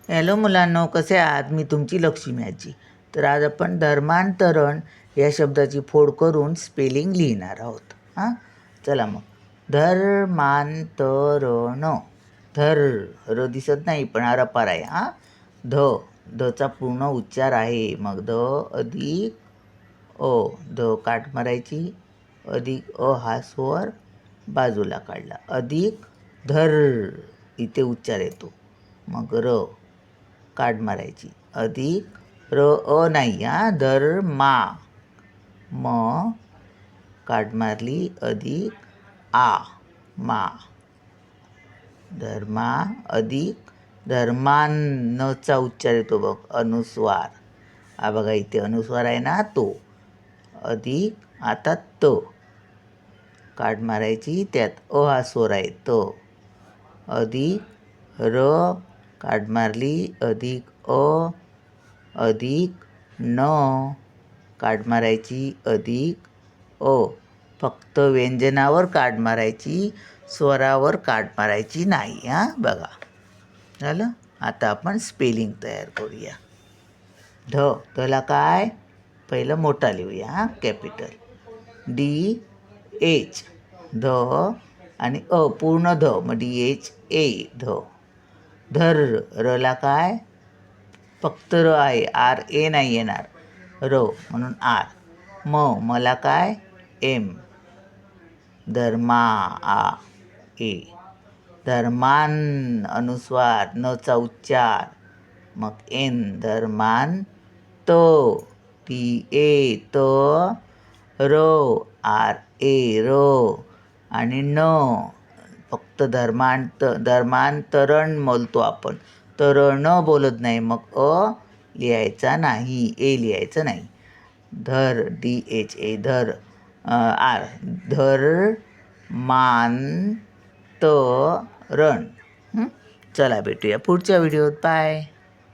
Hello मुलांनो, कसे आहात? मी तुमची लक्ष्मी आजी. तर आज आपण धर्मांतरण या शब्दाची फोड करून स्पेलिंग लिहिणार आहोत. हां, चला मग. धर्मांतरण. र दिसत नाही पण हा रपार आहे. हां, धचा पूर्ण उच्चार आहे. मग ध अधिक अ, ध काट मारायची, अधिक अ हा स्वर बाजूला काढला, अधिक धर इथे उच्चार येतो. मग र काढ मारायची, अधिक र अ नाही धर्मा, म काढ मारली, अधिक आ मा, धर्मा, अधिक धर्मांचा उच्चार येतो बघ, अनुस्वार. हा बघा इथे अनुस्वार आहे ना, तो अधिक आता त काढ मारायची, त्यात अ हा स्वर आहे त, अधिक र काढ मारली, अधिक अ, अधिक न काढ मारायची, अधिक अ. फक्त व्यंजनावर काढ मारायची, स्वरावर काढ मारायची नाही. बघा झालं. आता आपण स्पेलिंग तयार करूया. धला काय पहिलं मोठा लिहूया, कॅपिटल DH, ध आणि अ पूर्ण ध, मग DHA ध. रला काय फक्त र आहे, RA नाही येणार, र म्हणून R. मला काय M, धर्मा आ ए. धर्मान अनुस्वार, नचा उच्चार, मग N. धर्मान TA त, र RA र आणि न फक्त धर्मांतरण बोलतो आपण, तर न बोलत नाही. मग अ लिहायचा नाही, ए लिहायचं नाही. DHA धर आर, धर्मांतरण. चला भेटूया पुढच्या व्हिडिओत. बाय.